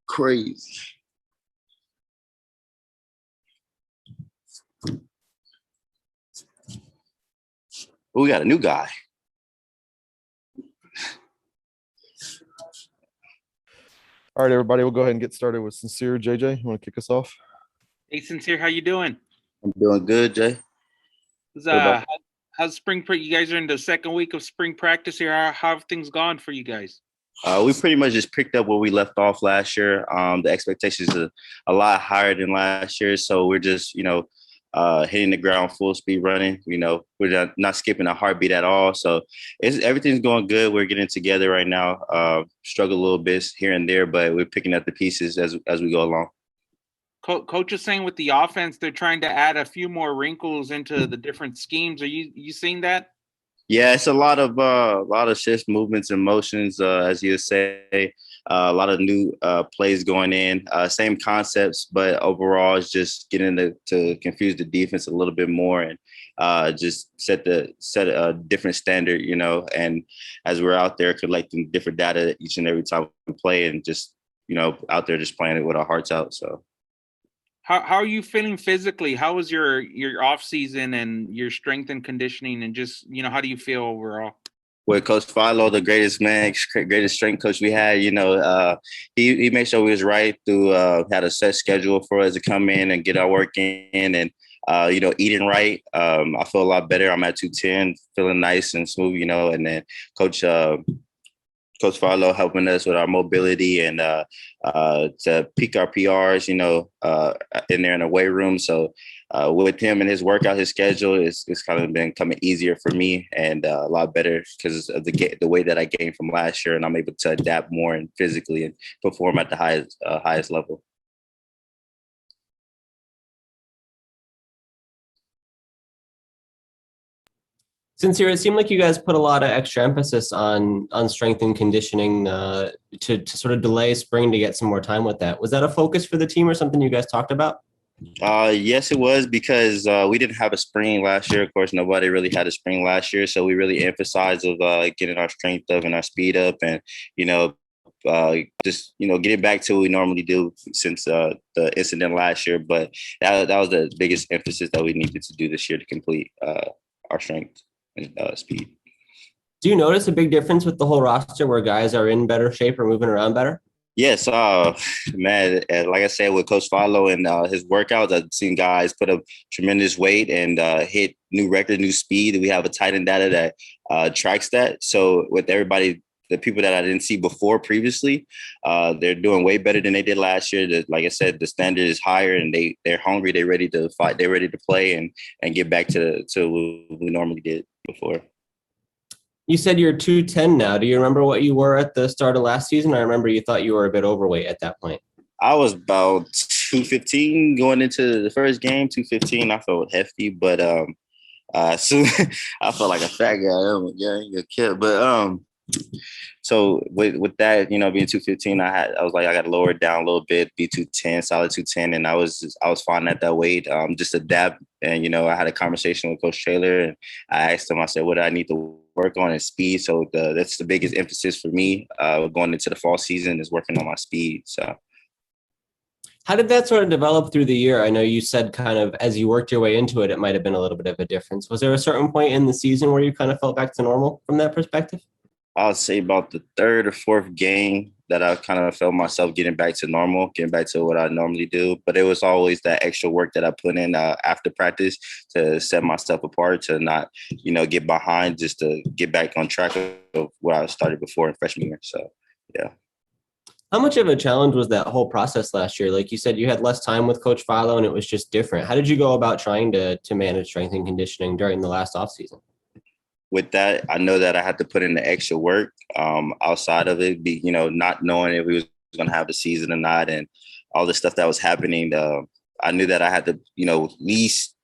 Crazy. We got a new guy. All right, everybody, we'll go ahead and get started with Sincere. JJ, you want to kick us off? Hey, Sincere, how you doing? I'm doing good, Jay. How's spring? You guys are in the second week of spring practice here. How have things gone for you guys? We pretty much just picked up where we left off last year. The expectations are a lot higher than last year, so we're just, hitting the ground full speed running. We're not skipping a heartbeat at all. So everything's going good. We're getting together right now. Struggle a little bit here and there, but we're picking up the pieces as we go along. Coach is saying with the offense, they're trying to add a few more wrinkles into the different schemes. Are you seeing that? Yeah, it's a lot of shifts, movements, and motions, as you say. A lot of new plays going in, same concepts, but overall, it's just getting to confuse the defense a little bit more and just set a different standard, And as we're out there collecting different data each and every time we play, and just out there just playing it with our hearts out. So. How are you feeling physically? How was your off season and your strength and conditioning, and just how do you feel overall? With Coach Philo, the greatest strength coach we had, he made sure we was right through had a set schedule for us to come in and get our work in and eating right. I feel a lot better. I'm at 210, feeling nice and smooth, and then Coach Philo helping us with our mobility and to peak our PRs, in there in the weight room. So with him and his workout, his schedule, it's kind of been coming easier for me and a lot better because of the way that I gained from last year, and I'm able to adapt more and physically and perform at the highest level. Sincere, it seemed like you guys put a lot of extra emphasis on strength and conditioning to sort of delay spring to get some more time with that. Was that a focus for the team or something you guys talked about? Yes, it was, because we didn't have a spring last year. Of course, nobody really had a spring last year. So we really emphasized of getting our strength up and our speed up and, just, getting back to what we normally do since the incident last year. But that was the biggest emphasis that we needed to do this year to complete our strength and speed. Do you notice a big difference with the whole roster where guys are in better shape or moving around better? Yes, man, like I said, with Coach Philo and his workouts, I've seen guys put up tremendous weight and hit new record, new speed. We have a tight end data that tracks that. So with everybody, the people that I didn't see before previously, they're doing way better than they did last year. Like I said, the standard is higher and they're hungry. They're ready to fight. They're ready to play and get back to what we normally did before. You said you're 210 now. Do you remember what you were at the start of last season? I remember you thought you were a bit overweight at that point. I was about 215 going into the first game, 215. I felt hefty, but soon I felt like a fat guy. Yeah, you're a kid. But so with that, being 215, I was like, I got to lower it down a little bit, be 210, solid 210, and I was fine at that weight. Just adapt, and I had a conversation with Coach Taylor, and I asked him, I said, what do I need to work on is speed. So that's the biggest emphasis for me going into the fall season is working on my speed. So. How did that sort of develop through the year? I know you said kind of as you worked your way into it, it might have been a little bit of a difference. Was there a certain point in the season where you kind of felt back to normal from that perspective? I would say about the third or fourth game that I kind of felt myself getting back to normal, getting back to what I normally do. But it was always that extra work that I put in after practice to set myself apart, to not, get behind, just to get back on track of where I started before in freshman year. So, yeah. How much of a challenge was that whole process last year? Like you said, you had less time with Coach Philo and it was just different. How did you go about trying to manage strength and conditioning during the last offseason? With that, I know that I had to put in the extra work outside of it, not knowing if we was going to have the season or not, and all the stuff that was happening. I knew that I had to, at least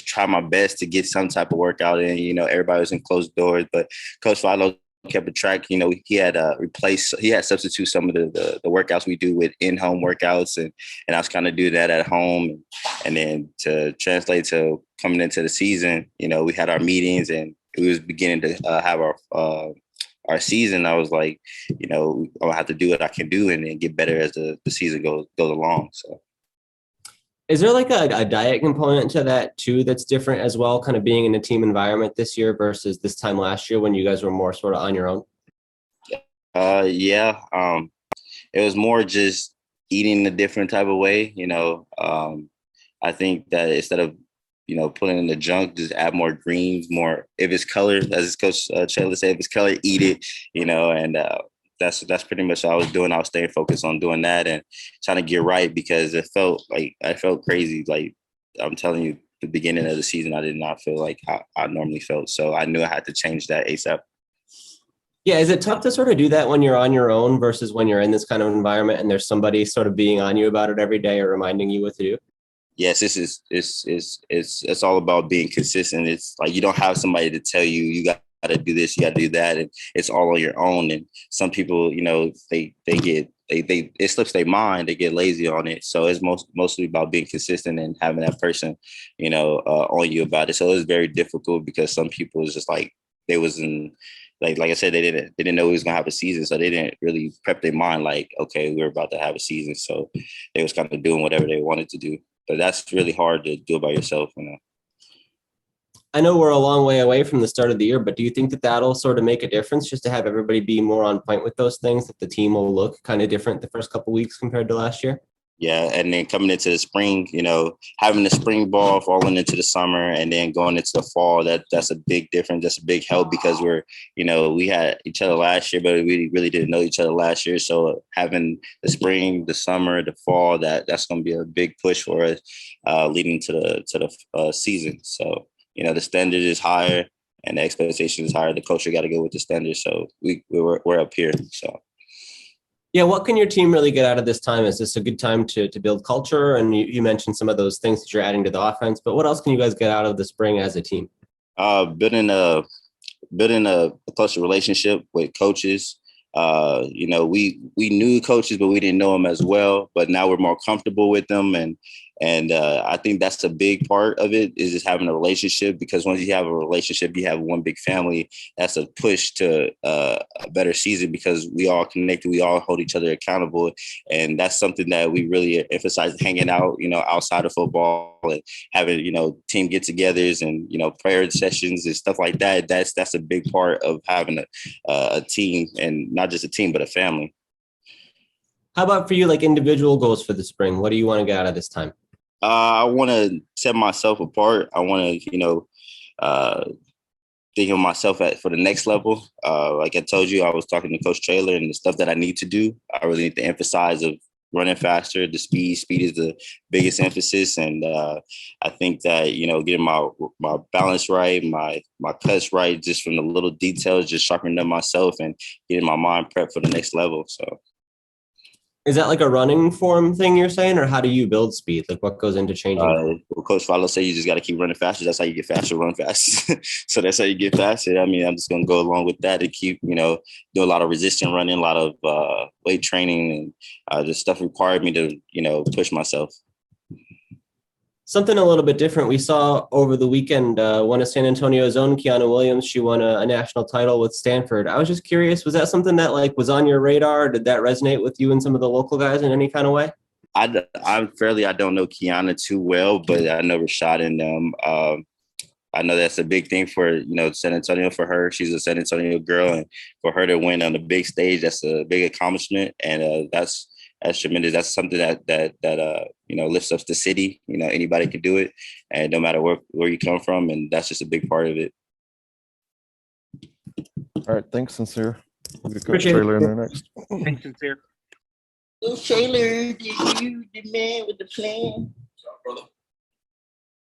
try my best to get some type of workout in. Everybody was in closed doors, but Coach Philo kept a track. He had substitute some of the workouts we do with in-home workouts, and I was kind of do that at home, and then to translate to coming into the season, we had our meetings and we was beginning to have our season, I was like, you know, I'll have to do what I can do and then get better as the season goes along. So. Is there like a diet component to that too that's different as well, kind of being in a team environment this year versus this time last year when you guys were more sort of on your own? Yeah. It was more just eating a different type of way, you know. I think that instead of, you know, putting in the junk, just add more greens, more, if it's color, as Coach Taylor said, if it's color, eat it, you know, and that's pretty much what I was doing. I was staying focused on doing that and trying to get right because it felt like I felt crazy. Like I'm telling you, the beginning of the season, I did not feel like how I normally felt. So I knew I had to change that ASAP. Yeah, is it tough to sort of do that when you're on your own versus when you're in this kind of environment and there's somebody sort of being on you about it every day or reminding you what to do? Yes, it's all about being consistent. It's like you don't have somebody to tell you you got to do this, you got to do that, and it's all on your own. And some people, you know, they it slips their mind, they get lazy on it. So it's mostly about being consistent and having that person, you know, on you about it. So it's very difficult because some people is just like they was in. Like I said, they didn't know we was gonna have a season, so they didn't really prep their mind. Like, okay, we're about to have a season, so they was kind of doing whatever they wanted to do. But that's really hard to do by yourself, you know. I know we're a long way away from the start of the year, but do you think that that'll sort of make a difference just to have everybody be more on point with those things, that the team will look kind of different the first couple of weeks compared to last year? Yeah, and then coming into the spring, you know, having the spring ball falling into the summer and then going into the fall, that's a big difference. That's a big help because we had each other last year, but we really didn't know each other last year. So having the spring, the summer, the fall, that's going to be a big push for us leading to the season. So, you know, the standard is higher and the expectation is higher. The coach got to go with the standard. So we're up here. So. Yeah, what can your team really get out of this time? Is this a good time to build culture? And you mentioned some of those things that you're adding to the offense, but what else can you guys get out of the spring as a team? Building a closer relationship with coaches. You know, we knew coaches, but we didn't know them as well. But now we're more comfortable with them, and I think that's a big part of it is just having a relationship. Because once you have a relationship, you have one big family. That's a push to a better season because we all connected, we all hold each other accountable, and that's something that we really emphasize. Hanging out, you know, outside of football and having, you know, team get-togethers and, you know, prayer sessions and stuff like that. That's a big part of having a team, and not just a team, but a family. How about for you, like individual goals for the spring? What do you want to get out of this time? I want to set myself apart. I want to, you know, think of myself for the next level. Like I told you, I was talking to Coach Taylor and the stuff that I need to do. I really need to emphasize of running faster. The speed is the biggest emphasis. And I think that, you know, getting my balance right, my cuts right, just from the little details, just sharpening up myself and getting my mind prepped for the next level. So. Is that like a running form thing you're saying, or how do you build speed? Like what goes into changing? Well, Coach Follow said you just got to keep running faster. That's how you get faster, run fast. So that's how you get faster. I mean, I'm just going to go along with that and keep, you know, do a lot of resistance running, a lot of weight training, and just stuff required me to, you know, push myself. Something a little bit different. We saw over the weekend, one of San Antonio's own, Kiana Williams, she won a national title with Stanford. I was just curious, was that something that like was on your radar? Did that resonate with you and some of the local guys in any kind of way? I don't know Kiana too well, but I know Rashad and them. I know that's a big thing for, you know, San Antonio for her. She's a San Antonio girl, and for her to win on the big stage, that's a big accomplishment. And that's tremendous. That's something that you know, lifts up the city. You know, anybody can do it, and no matter where you come from, and that's just a big part of it. All right, thanks, Sincere. We'll get Coach Appreciate Taylor it. in there next. Thanks, Sincere. Taylor, the man with the plan. Brother.